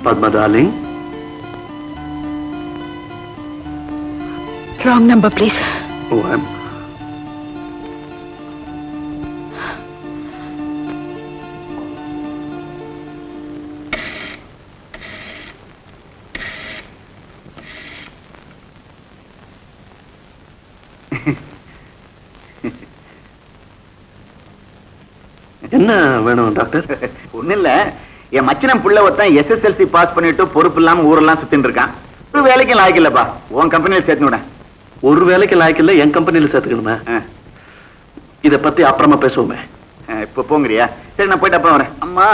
Padma, darling. Wrong number, please. Oh, I'm... என்ன வேணும் doctor? ஒண்ணு இல்ல, என் மச்சனம் புள்ள ஒருத்தன் SSLC பாஸ் பண்ணிட்டு பொறுப்பு இல்லாம ஊரெல்லாம் சுத்தின்னு இருக்கான். ஒரு வேலைக்கு லாய்க்கு இல்லப்பா, உன் கம்பெனியில சேர்த்து விட. ஒரு வேலைக்கு லாய்க்கு இல்ல, என் கம்பெனியில சேர்த்துக்கணுமே. இத பத்தி அப்புறமா பேசுவோமே. இப்ப போங்கறியா? சரி, நான் போயிட்டு அப்புறம் வரேன். அம்மா,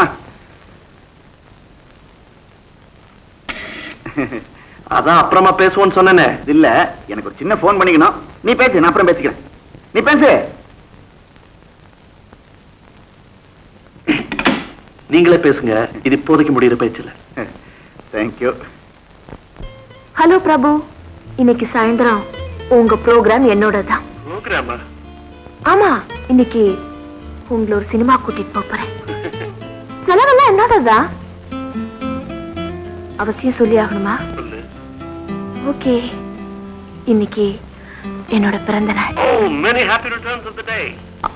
அதான் அப்புறமா பேசுவோன்னு சொன்னேனே. இல்ல, எனக்கு ஒரு சின்ன போன் பண்ணிக்கணும். நீ பேசு, நான் அப்புறம் பேசிக்கிறேன். நீ பேசு. நீங்களே பேசுங்க, இது இப்போதைக்கு முடிகிற பேச்சில்ல. தேங்க்யூ. ஹலோ பிரபு, இன்னைக்கு சாயந்தரம் உங்க ப்ரோக்ராம் என்னோட தான். ப்ரோக்ராமா? ஆமா, இன்னைக்கு உங்களை ஒரு சினிமா கூட்டிட்டு போறேன். செலவெல்லாம் என்னோடதான். அவசியம் சொல்லி ஆகணுமா? ஓகே, இன்னைக்கு என்னோட பிறந்த நாள்.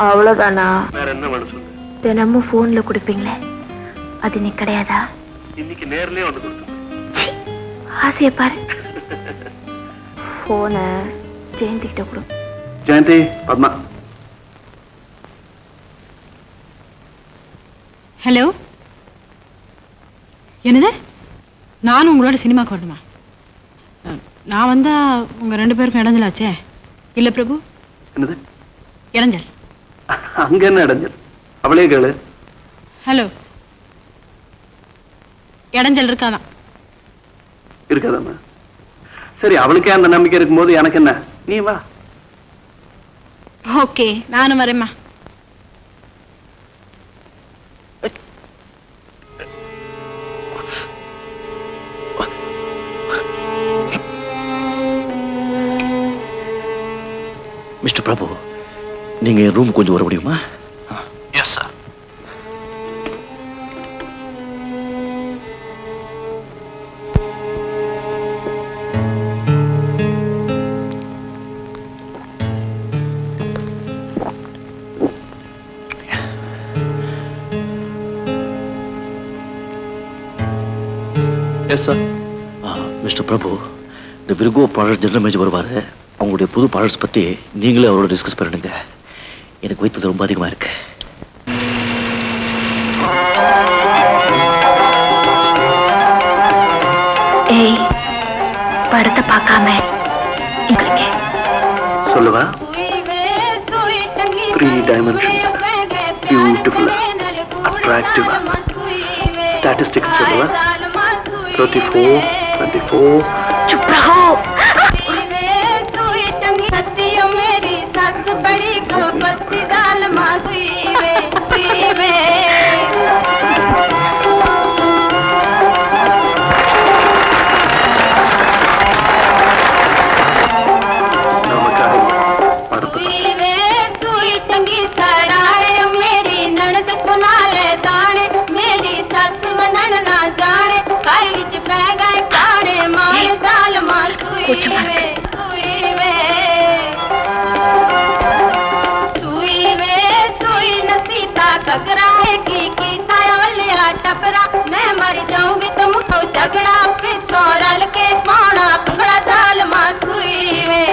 அவ்வளவுதானா? வேற என்ன வேணும் சொல்லு. தினமும் போன்ல கொடுப்பீங்களே, அது இன்னைக்கு கிடையாதா? இன்னைக்கு நேர்லயே வந்து கொடுத்தேன். ஆசைய பாரு. போன ஜெயந்திகிட்ட கொடு. ஜெயந்தி, பத்மா. ஹலோ, என்னது? நானும் உங்களோட சினிமாக்கு வரணுமா? நான் வந்தா உங்க 2 பேருக்கும் இடைஞ்சலாச்சே. இல்ல பிரபு? என்னது இடைஞ்சல்? அங்க என்ன இடைஞ்சல்? அவளே கேளு. ஹலோ, இடைஞ்சல் இருக்காதான்? இருக்காதாம்மா. சரி, அவளுக்கே அந்த நம்பிக்கை இருக்கும்போது எனக்கு என்ன, நீ வா. ஓகே, நானும் வரேம்மா. மிஸ்டர் பிரபு, நீங்க என் ரூம் கொஞ்சம் வர முடியுமா? Yes sir. Yes sir. Mister Prabhu, இந்த விர்கோ ப்ராடக்ட் ஜெனரல் மேனேஜர் வருவாரு. அவங்களுடைய புது ப்ராடக்ட்ஸ் பத்தி நீங்களே அவரோட டிஸ்கஸ் பண்ணுங்க. எனக்கு வைத்தது ரொம்ப அதிகமா இருக்கு. ஏய், படத்தை பார்க்காம சொல்லுவா. 3 dimensions, beautiful, attractive, statistics சொல்லுவா. 34, 24. चुप रहो. मैं मर जाऊंगी तुम झगड़ा पिछोरल के पाना पंगड़ा दाल मासुई में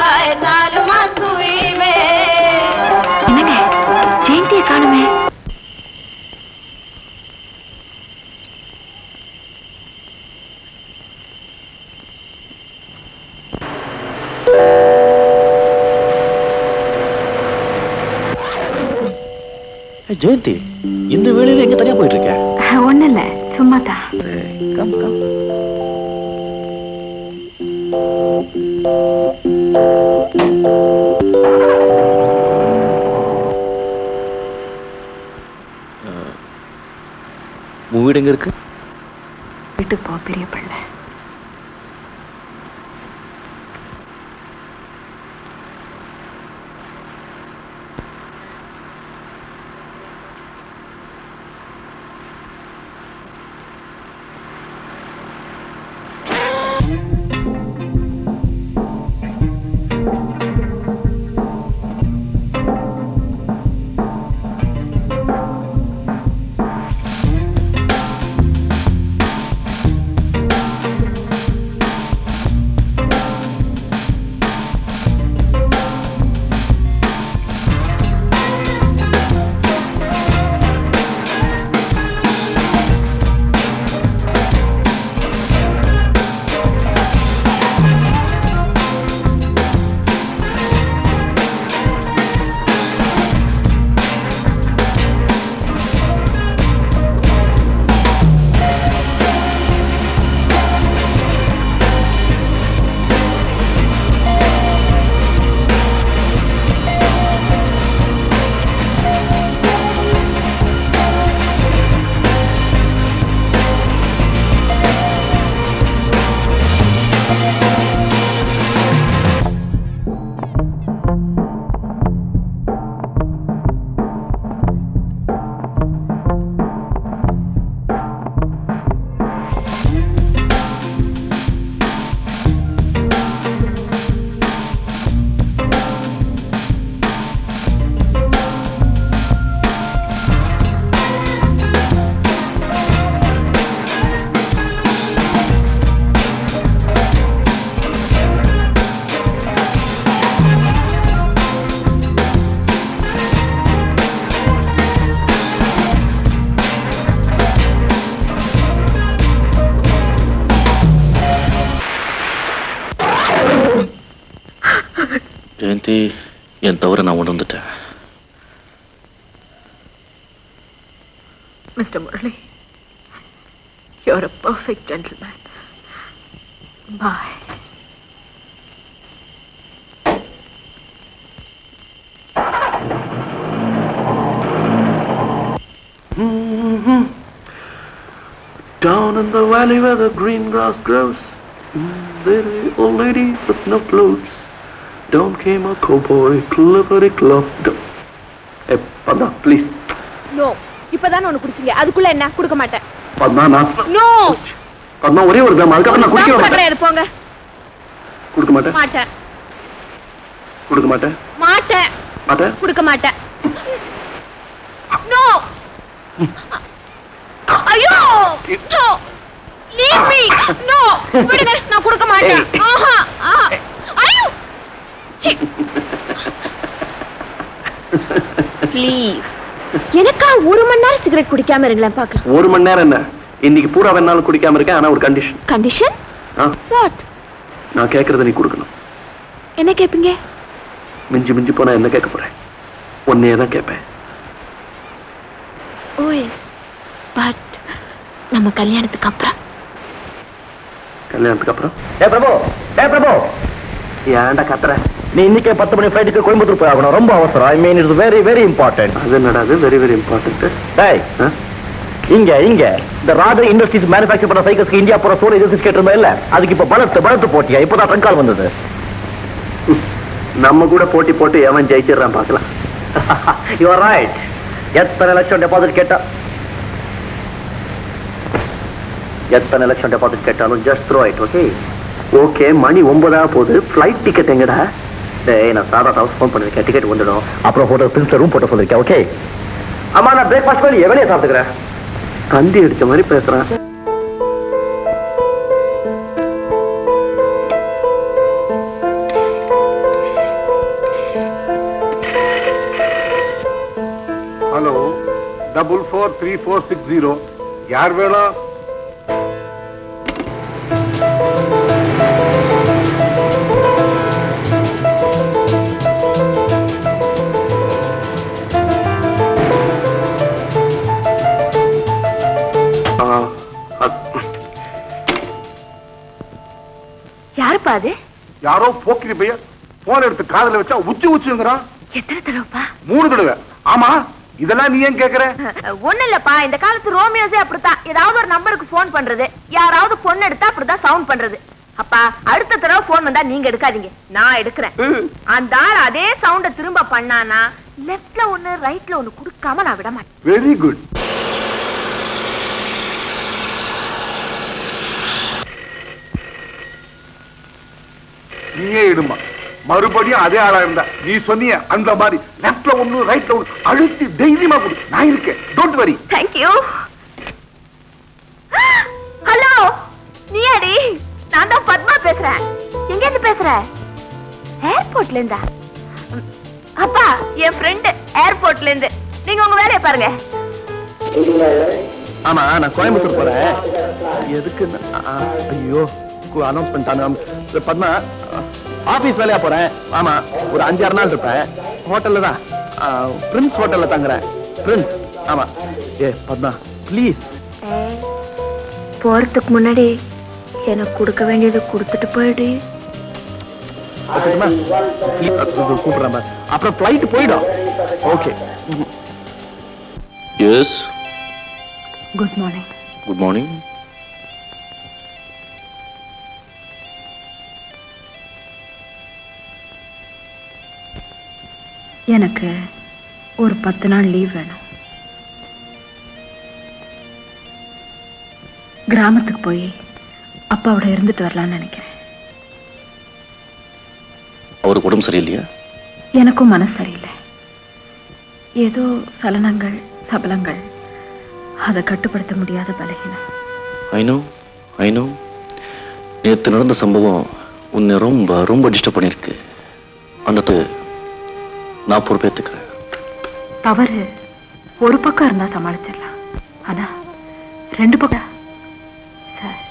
आए दाल मासुई में என்னங்க ஜெயந்தியை காணுமே. ஜெயந்தி, இந்த வேளையில எங்க தனியா போயிட்டு இருக்க? ஒண்ணு இல்ல, சும்மா தான். Come come. உன் வீடு எங்க இருக்கு? வீட்டுக்கு போ பெரிய பிள்ளை. ஜெயந்தி, என் தவிர நான் உணர்ந்துட்டேன். Mr. Murali, you're a perfect gentleman. Bye. Down in the valley where the green grass grows, there is old lady with no clothes. Down came a cowboy, clippity-clop. Hey, Padma, please. No. இப்பதான் ஒண்ணு குடிச்சீங்க. அதுக்குள்ள என்ன குடுக்க மாட்டேன். Padma, நான் No. Padma, ஒரே ஒரு gram அதுக்கு நான் குடிக்க மாட்டேன். கிடையாது, போங்க. குடுக்க மாட்டேன். மாட்டேன். குடுக்க மாட்டேன். மாட்டேன். மாட்டேன். குடுக்க மாட்டேன். No. ஐயோ. No. Leave me. No. விடுங்க, நான் குடுக்க மாட்டேன். ஆஹா. ஐயோ. ப்ளீஸ் எனக்கா ஒரு மணி நேரம் சிகரெட் குடிக்காம இருங்களேன் பாக்கலாம். ஒரு மணி நேரம் என்ன, இன்னைக்கு பூரா வேணாலும் குடிக்காம இருக்கேன். ஆனா ஒரு கண்டிஷன். கண்டிஷன்? வாட்? நான் கேட்கறத நீ கொடுக்கணும். என்ன கேப்பீங்க? மிஞ்சி மிஞ்சி போனா என்ன கேட்க போறேன்? ஒன்னே தான் கேட்பேன். ஓ எஸ், பட் நம்ம கல்யாணத்துக்கு அப்புறம். கல்யாணத்துக்கு அப்புறம்? பிரபு ஏன்டா கத்துற? நீ இன்னைக்கே 10 மணி ஃபிளைட்டுக்கு கோயம்புத்தூர் போய் ஆகணும். ரொம்ப அவசரம். I mean it's very very important. அது என்னடா, அது வெரி வெரி இம்பார்ட்டன்ட். டேய், இங்க இந்த ராடர் இண்டஸ்ட்ரீஸ் மேனுஃபேக்சர் பண்ண சைக்கிள்ஸ்க்கு இந்தியா போற சோறு எதிர்த்து கேட்டிருந்தா இல்ல, அதுக்கு இப்ப பலத்து போட்டியா? இப்பதான் ட்ரங்க் கால் வந்தது. நம்ம கூட போட்டி போட்டு எவன் ஜெயிச்சிடறான் பார்க்கலாம். You are right. எத்தனை லட்சம் டெபாசிட் கேட்டாலும் just throw it. Okay okay, மணி 9 போகுது. ஃப்ளைட் டிக்கெட் எங்கடா? டேய், நான் சாதா ஹவுஸ் ஃபோன் பண்ணிருக்கேன். டிக்கெட் வந்துடும். அப்புறம் ஹோட்டல் பிரின்ஸ்ல ரூம் போட்டு சொல்லிருக்கேன். ஓகே. ஆமா, நான் பிரேக்ஃபாஸ்ட் பண்ணி எவனே சாப்பிட்டுக்கிறேன். தந்தி அடிச்ச மாதிரி பேசுறேன். ஹலோ, 443460. யார் வேணும்? யாருப்பா அது? யாரோ போக்கிரி பைய போன் எடுத்து காதல வச்சா உச்சுங்கிறான். எத்தனை தடவைப்பா? 3 தடவை. ஆமா, இதெல்லாம் நீ ஏன் கேக்குற? ஒண்ணு இல்லப்பா, இந்த காலத்து ரோமியோஸே அப்படித்தான். ஏதாவது ஒரு நம்பருக்கு போன் பண்றது, யாராவது பொண்ணு எடுத்தா அப்படிதான் சவுண்ட் பண்றது. அப்பா, அடுத்த தடவை போன் வந்தா நீங்க எடுக்காதீங்க, நான் எடுக்கிறேன். அந்த ஆள் அதே சவுண்ட திரும்ப பண்ணானா லெஃப்ட்ல ஒண்ணு ரைட்ல ஒண்ணு குடுக்காம நான் விட மாட்டேன். Very good. நீயே இடுமா. மறுபடியும் அதே ஆளா இருந்தா நீ சொன்னிய அந்த மாதிரி லெப்ட்ல ஒண்ணு ரைட்ல ஒண்ணு அழுத்தி தைரியமா கொடு. நான் இருக்கேன், டோன்ட் வரி. தேங்க்யூ. ஹலோ, நீயாடி? நான் தான் பத்மா பேசுறேன். எங்க இருந்து பேசுற? ஏர்போர்ட்ல இருந்தா? அப்பா, என் ஃப்ரெண்ட் ஏர்போர்ட்ல இருந்து. நீங்க உங்க வேலையை பாருங்க. ஆமா, நான் கோயம்புத்தூர் போறேன். எதுக்கு? ஐயோ, அனௌன்ஸ் பண்ணிட்டாங்க. பத்மா, ஆபீஸ் வேலையா போறேன். ஆமா, ஒரு 5-6 நாள் இருப்பேன். ஹோட்டல்ல தான், பிரின்ஸ் ஹோட்டல்ல தங்குறேன். பிரின்ஸ். ஆமா. பத்மா ப்ளீஸ். போறதுக்கு முன்னாடி எனக்கு கொடுக்க வேண்டியதை கொடுத்துட்டு போயிடு. கூப்பிடுறேன். அப்புறம் பிளைட் போயிடும். Okay. Yes. Good morning. Good morning. எனக்கு ஒரு 10 நாள் லீவ் வேணும். கிராமத்துக்கு போய் அப்பாவோட இருந்துட்டு வரலாம்னு நினைக்கிறேன். அவருக்கு உடம்பு சரியில்லையா? எனக்கும் மனசு சரியில்லை. ஏதோ சலனங்கள், சபலங்கள், அதை கட்டுப்படுத்த முடியாத பலகீனம். I know. நேற்று நடந்த சம்பவம் உன்னை ரொம்ப ரொம்ப டிஸ்டர்ப் பண்ணிருக்கு. அந்த நான் பொறுப்பேற்றுக்கிறேன். தவறு ஒரு பக்கம் இருந்தா சமாளிச்சிடலாம். ஆனா 2 பக்கம். சார்,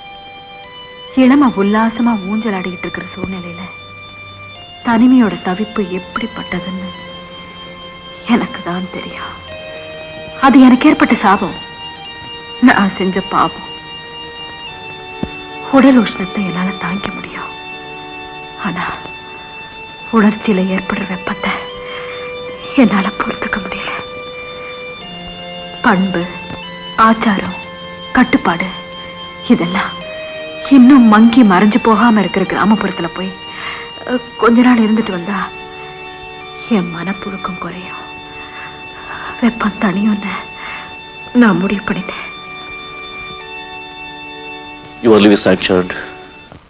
இளம உல்லாசமா ஊஞ்சல் ஆடிக்கிட்டு இருக்கிற சூழ்நிலையில தனிமையோட தவிப்பு எப்படிப்பட்டதுன்னு எனக்கு தான் தெரியும். அது எனக்கு ஏற்பட்ட சாபம், நான் செஞ்ச பாவம். உடல் உஷ்ணத்தை என்னால தாங்க முடியும். ஆனா உணர்ச்சியில ஏற்படுற வெப்பத்தை என்னால பொறுத்துக்க முடியல. பண்பு, ஆச்சாரம், கட்டுப்பாடு இதெல்லாம் இன்னும் மங்கி மறைஞ்சு போகாம இருக்கிற கிராமப்புறத்துல போய் கொஞ்ச நாள் இருந்துட்டு வந்தா என் மனப்புழுக்கம் குறையும், வெப்பம் தனியும்னு நான் முடிவு பண்ணிட்டேன். You are leave sanctioned.